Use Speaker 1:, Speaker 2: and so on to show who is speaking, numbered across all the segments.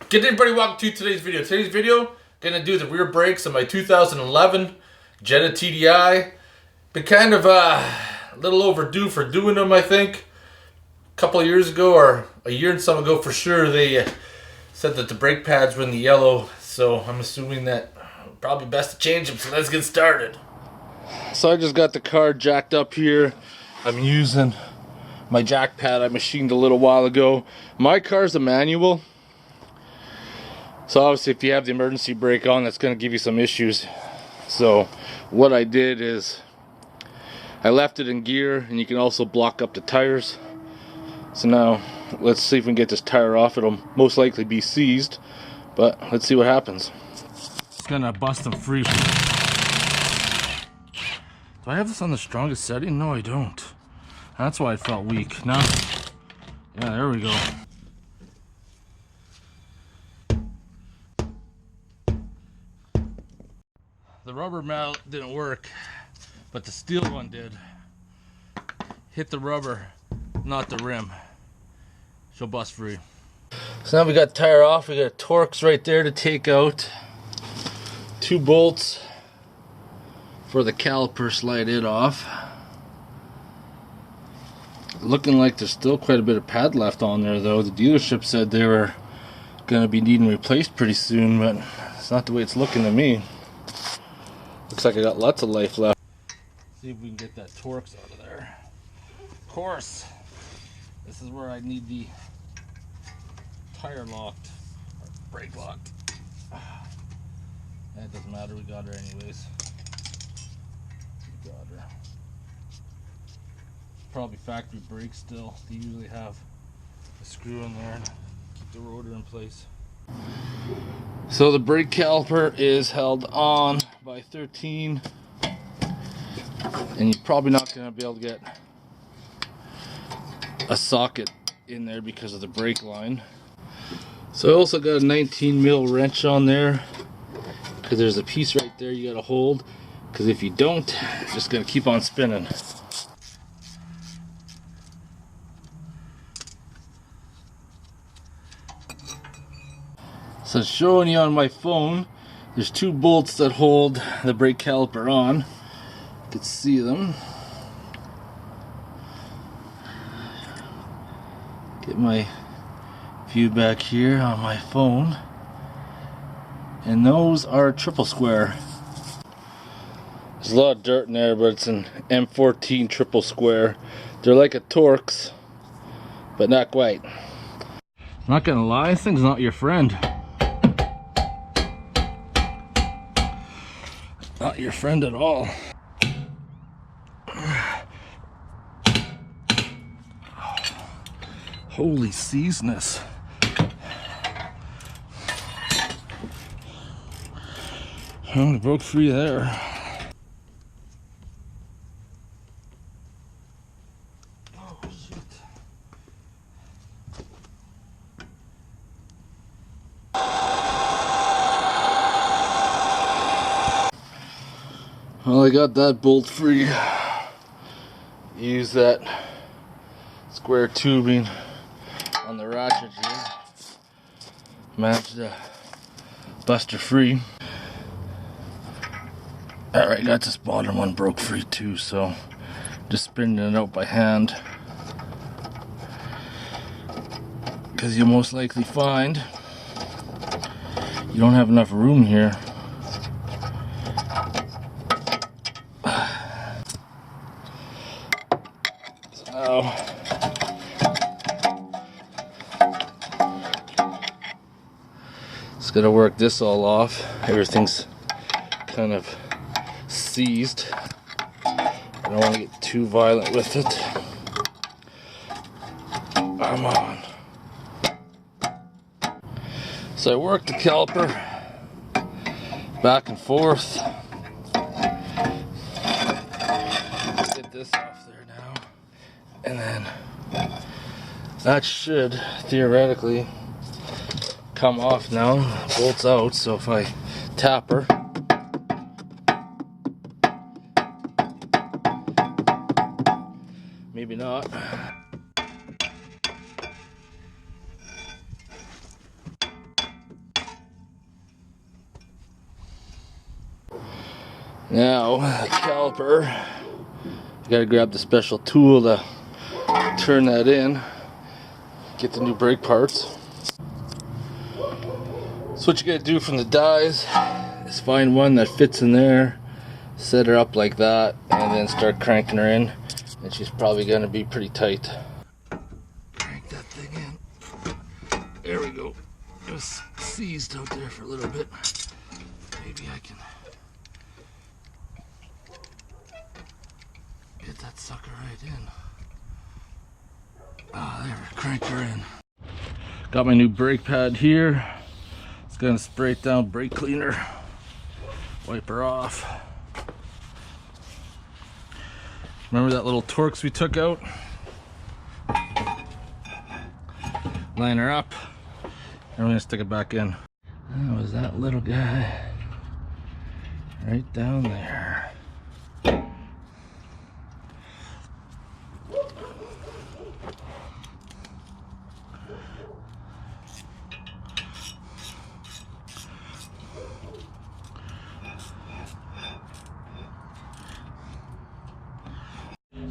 Speaker 1: Good day, everybody, welcome to today's video. Today's video, gonna do the rear brakes on my 2011 Jetta TDI. Been kind of a little overdue for doing them, I think. A couple of years ago, or a year and some ago for sure, they said that the brake pads were in the yellow. So I'm assuming that probably best to change them, so let's get started. So I just got the car jacked up here. I'm using my jack pad I machined a little while ago. My car's a manual. So obviously if you have the emergency brake on, that's going to give you some issues. So what I did is I left it in gear, and you can also block up the tires. So now let's see if we can get this tire off. It'll most likely be seized, but let's see what happens. It's gonna bust them free. Do I have this on the strongest setting? No, I don't. That's why it felt weak. Now, yeah, there we go. The rubber mallet didn't work, but the steel one did. Hit the rubber, not the rim. She'll bust free. So now we got the tire off. We got Torx right there to take out. 2 bolts for the caliper, slide it off. Looking like there's still quite a bit of pad left on there though. The dealership said they were gonna be needing replaced pretty soon, but it's not the way it's looking to me. Looks like I got lots of life left. See if we can get that Torx out of there. Of course, this is where I need the tire locked, or brake locked. That doesn't matter, we got her anyways. We got her. Probably factory brakes still. They usually have a screw in there to keep the rotor in place. So the brake caliper is held on by 13, and you're probably not going to be able to get a socket in there because of the brake line. So I also got a 19 mil wrench on there, because there's a piece right there you got to hold, because if you don't, it's just going to keep on spinning. So showing you on my phone, there's 2 bolts that hold the brake caliper on. You can see them. Get my view back here on my phone. And those are triple square. There's a lot of dirt in there, but it's an M14 triple square. They're like a Torx, but not quite. I'm not gonna lie, this thing's not your friend. Not your friend at all. Holy seasoness. I broke free there. Oh shit. Well, I got that bolt free. Use that square tubing on the ratchet here. Managed to bust her free. Alright, got this bottom one broke free too, so just spinning it out by hand. Because you'll most likely find you don't have enough room here. So just gotta work this all off. Everything's kind of seized. I don't want to get too violent with it. Come on. So I work the caliper back and forth. Get this off there now. And then that should theoretically come off now. Bolts out, so if I tap her, maybe not. Now, the caliper, you gotta grab the special tool to turn that in, get the new brake parts. So what you gotta do from the dies is find one that fits in there, set her up like that, and then start cranking her in, and she's probably gonna be pretty tight. Crank that thing in. There we go. It was seized out there for a little bit. Maybe I can get that sucker right in. Ah, there, crank her in. Got my new brake pad here. It's gonna spray it down brake cleaner. Wipe her off. Remember that little Torx we took out? Line her up. And we're gonna stick it back in. That was that little guy. Right down there.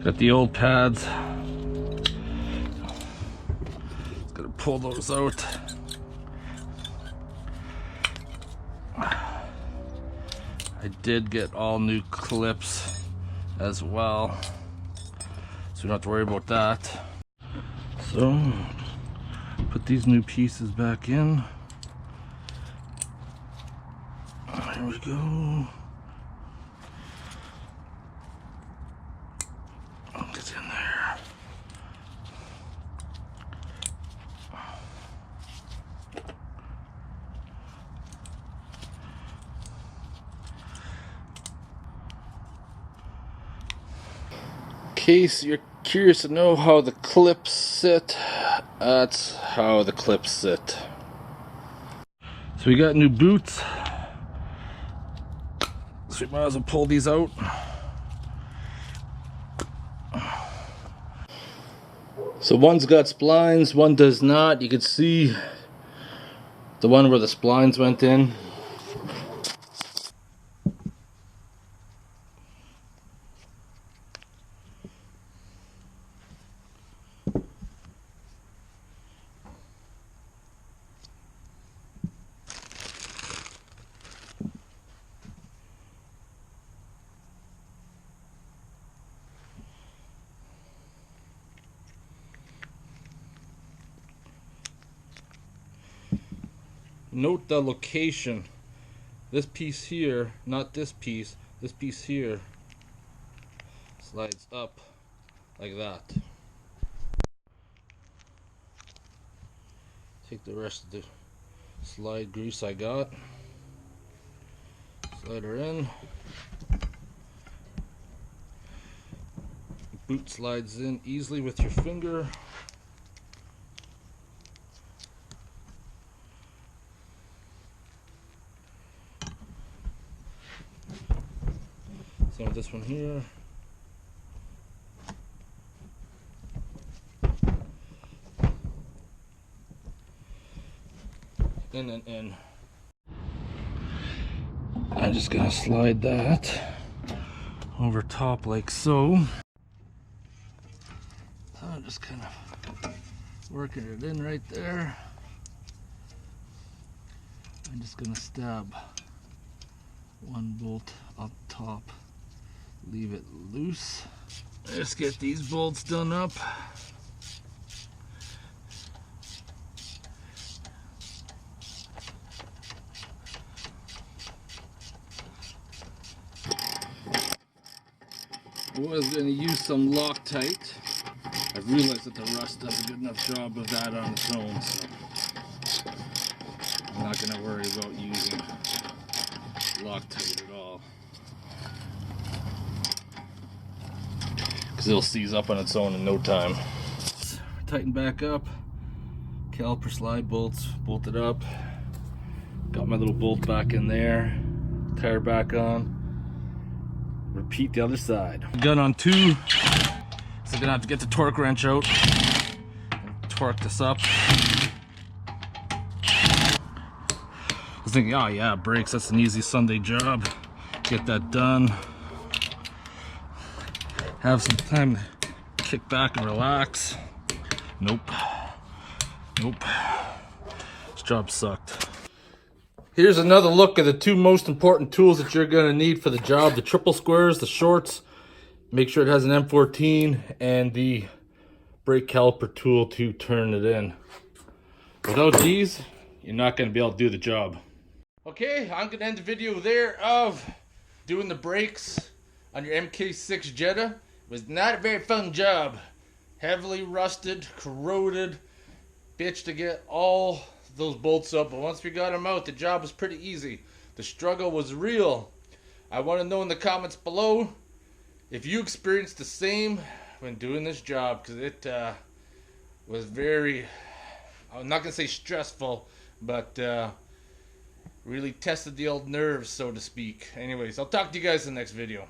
Speaker 1: Got the old pads. Just gotta pull those out. I did get all new clips as well, so we don't have to worry about that. So, put these new pieces back in. There we go. Get in there. In case you're curious to know how the clips sit, that's how the clips sit. So we got new boots, so we might as well pull these out. So one's got splines, one does not. You can see the one where the splines went in. Note the location. This piece here, not this piece here slides up like that. Take the rest of the slide grease I got, slide her in. Boot slides in easily with your finger. Same with this one here. In and in. I'm just gonna slide that over top like so. I'm just kind of working it in right there. I'm just gonna stab one bolt up top, leave it loose. Let's get these bolts done up. I was going to use some Loctite. I've realized that the rust does a good enough job of that on its own, so I'm not going to worry about using Loctite at all, because it'll seize up on its own in no time. Tighten back up, caliper slide bolts bolted up, got my little bolt back in there, tire back on. Repeat the other side. Gun on 2, so I'm gonna have to get the torque wrench out and torque this up. I was thinking, oh yeah, brakes, that's an easy Sunday job. get that done. Have some time to kick back and relax. Nope. Nope. This job sucked. Here's another look at the two most important tools that you're going to need for the job. The triple squares, the shorts. Make sure it has an M14 and the brake caliper tool to turn it in. Without these, you're not going to be able to do the job. Okay, I'm going to end the video there of doing the brakes on your MK6 Jetta. It was not a very fun job. Heavily rusted, corroded. Bitch to get all those bolts up, but once we got them out, the job was pretty easy. The struggle was real. I want to know in the comments below if you experienced the same when doing this job, because it was very, I'm not going to say stressful, but really tested the old nerves, so to speak. Anyways, I'll talk to you guys in the next video.